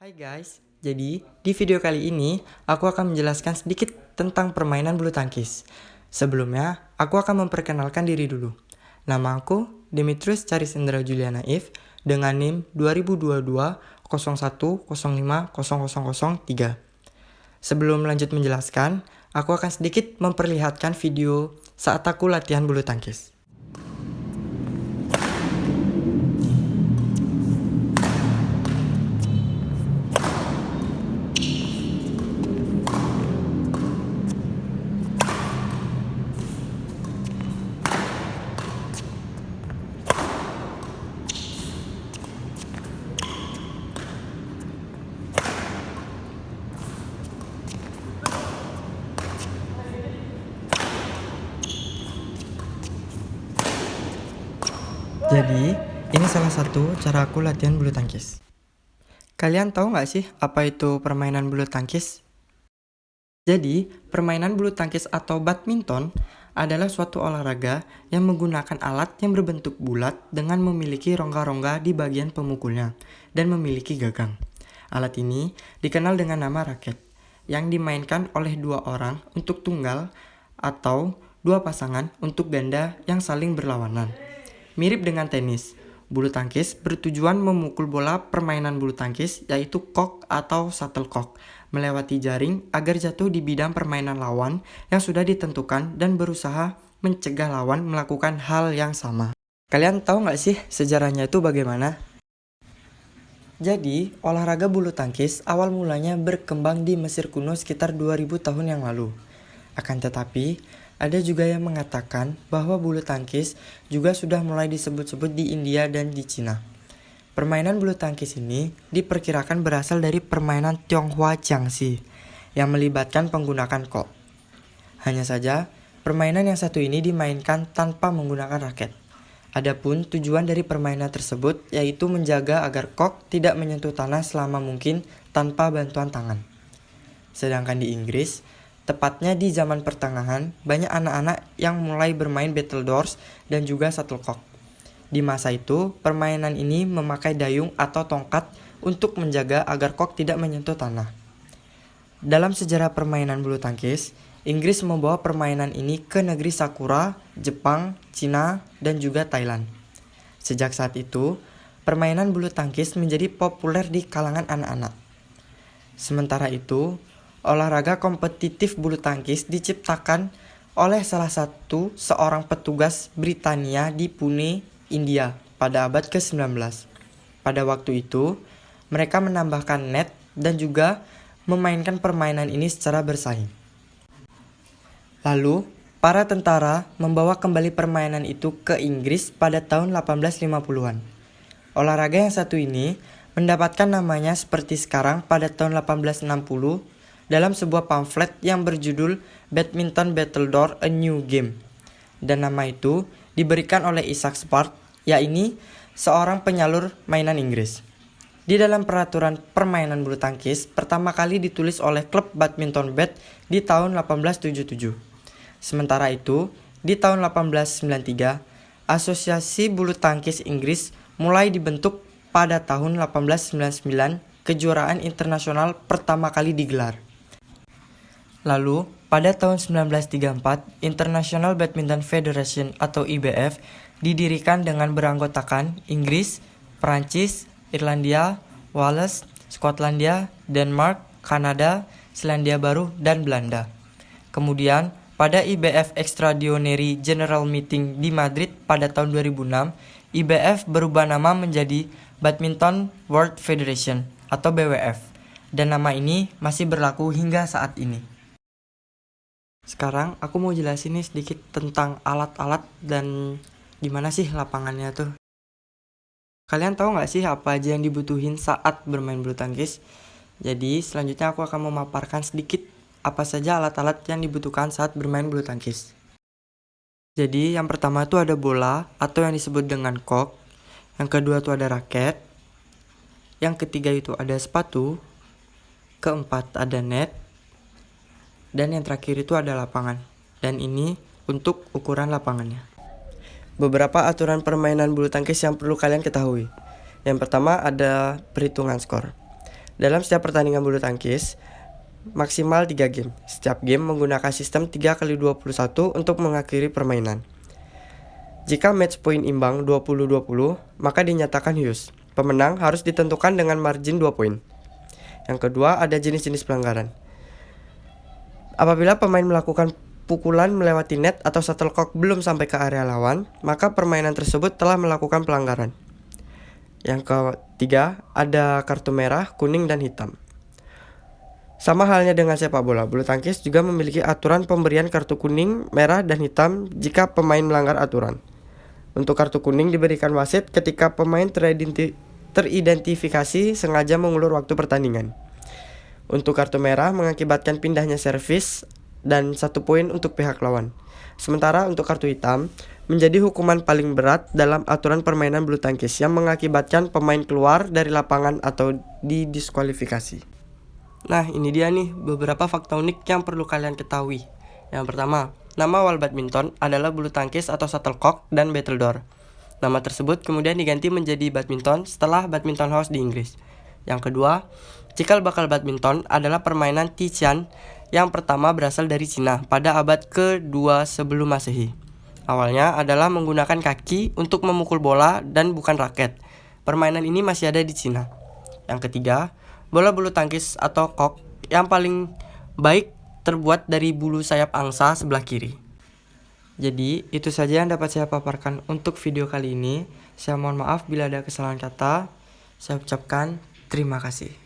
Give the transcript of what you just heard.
Hai guys, jadi di video kali ini aku akan menjelaskan sedikit tentang permainan bulu tangkis. Sebelumnya, aku akan memperkenalkan diri dulu. Nama aku Dimitrius Charisendra Juliana If dengan NIM 2022 01 05 0003. Sebelum lanjut menjelaskan, aku akan sedikit memperlihatkan video saat aku latihan bulu tangkis. Jadi, ini salah satu cara aku latihan bulu tangkis. Kalian tahu nggak sih apa itu permainan bulu tangkis? Jadi, permainan bulu tangkis atau badminton adalah suatu olahraga yang menggunakan alat yang berbentuk bulat dengan memiliki rongga-rongga di bagian pemukulnya dan memiliki gagang. Alat ini dikenal dengan nama raket, yang dimainkan oleh dua orang untuk tunggal atau dua pasangan untuk ganda yang saling berlawanan. Mirip dengan tenis, bulu tangkis bertujuan memukul bola permainan bulu tangkis yaitu kok atau shuttlecock melewati jaring agar jatuh di bidang permainan lawan yang sudah ditentukan dan berusaha mencegah lawan melakukan hal yang sama. Kalian tahu nggak sih sejarahnya itu bagaimana? Jadi, olahraga bulu tangkis awal mulanya berkembang di Mesir kuno sekitar 2000 tahun yang lalu. Akan tetapi, ada juga yang mengatakan bahwa bulu tangkis juga sudah mulai disebut-sebut di India dan di Cina. Permainan bulu tangkis ini diperkirakan berasal dari permainan Tionghoa Jiangxi yang melibatkan penggunaan kok. Hanya saja, permainan yang satu ini dimainkan tanpa menggunakan raket. Adapun tujuan dari permainan tersebut yaitu menjaga agar kok tidak menyentuh tanah selama mungkin tanpa bantuan tangan. Sedangkan di Inggris, tepatnya di zaman pertengahan, banyak anak-anak yang mulai bermain battledores dan juga shuttlecock. Di masa itu, permainan ini memakai dayung atau tongkat untuk menjaga agar kok tidak menyentuh tanah. Dalam sejarah permainan bulu tangkis, Inggris membawa permainan ini ke negeri Sakura, Jepang, Cina, dan juga Thailand. Sejak saat itu, permainan bulu tangkis menjadi populer di kalangan anak-anak. Sementara itu, olahraga kompetitif bulu tangkis diciptakan oleh salah satu seorang petugas Britania di Pune, India pada abad ke-19. Pada waktu itu, mereka menambahkan net dan juga memainkan permainan ini secara bersaing. Lalu, para tentara membawa kembali permainan itu ke Inggris pada tahun 1850-an. Olahraga yang satu ini mendapatkan namanya seperti sekarang pada tahun 1860 dalam sebuah pamflet yang berjudul Badminton Battledore A New Game. Dan nama itu diberikan oleh Isaac Spark, yaitu seorang penyalur mainan Inggris. Di dalam peraturan permainan bulu tangkis pertama kali ditulis oleh klub badminton Bath di tahun 1877. Sementara itu, di tahun 1893, Asosiasi Bulu Tangkis Inggris mulai dibentuk pada tahun 1899, kejuaraan internasional pertama kali digelar. Lalu, pada tahun 1934, International Badminton Federation atau IBF didirikan dengan beranggotakan Inggris, Perancis, Irlandia, Wales, Skotlandia, Denmark, Kanada, Selandia Baru, dan Belanda. Kemudian, pada IBF Extraordinary General Meeting di Madrid pada tahun 2006, IBF berubah nama menjadi Badminton World Federation atau BWF, dan nama ini masih berlaku hingga saat ini. Sekarang aku mau jelasin nih sedikit tentang alat-alat dan gimana sih lapangannya tuh. Kalian tahu nggak sih apa aja yang dibutuhin saat bermain bulu tangkis? Jadi selanjutnya aku akan memaparkan sedikit apa saja alat-alat yang dibutuhkan saat bermain bulu tangkis. Jadi yang pertama itu ada bola atau yang disebut dengan kok. Yang kedua itu ada raket. Yang ketiga itu ada sepatu. Keempat ada net. Dan yang terakhir itu ada lapangan. Dan ini untuk ukuran lapangannya. Beberapa aturan permainan bulu tangkis yang perlu kalian ketahui. Yang pertama ada perhitungan skor. Dalam setiap pertandingan bulu tangkis, maksimal 3 game. Setiap game menggunakan sistem 3x21 untuk mengakhiri permainan. Jika match point imbang 20-20, maka dinyatakan hius. Pemenang harus ditentukan dengan margin 2 poin. Yang kedua, ada jenis-jenis pelanggaran. Apabila pemain melakukan pukulan melewati net atau shuttlecock belum sampai ke area lawan, maka permainan tersebut telah melakukan pelanggaran. Yang ketiga, ada kartu merah, kuning, dan hitam. Sama halnya dengan sepak bola, bulu tangkis juga memiliki aturan pemberian kartu kuning, merah, dan hitam jika pemain melanggar aturan. Untuk kartu kuning diberikan wasit ketika pemain teridentifikasi sengaja mengulur waktu pertandingan. Untuk kartu merah mengakibatkan pindahnya servis dan 1 poin untuk pihak lawan. Sementara untuk kartu hitam menjadi hukuman paling berat dalam aturan permainan bulu tangkis yang mengakibatkan pemain keluar dari lapangan atau didiskualifikasi. Nah, ini dia nih beberapa fakta unik yang perlu kalian ketahui. Yang pertama, nama awal badminton adalah bulu tangkis atau shuttlecock dan battledore. Nama tersebut kemudian diganti menjadi badminton setelah badminton house di Inggris. Yang kedua, cikal bakal badminton adalah permainan Tiqian yang pertama berasal dari Cina pada abad ke-2 sebelum Masehi. Awalnya adalah menggunakan kaki untuk memukul bola dan bukan raket. Permainan ini masih ada di Cina. Yang ketiga, bola bulu tangkis atau kok yang paling baik terbuat dari bulu sayap angsa sebelah kiri. Jadi, itu saja yang dapat saya paparkan untuk video kali ini. Saya mohon maaf bila ada kesalahan kata. Saya ucapkan terima kasih.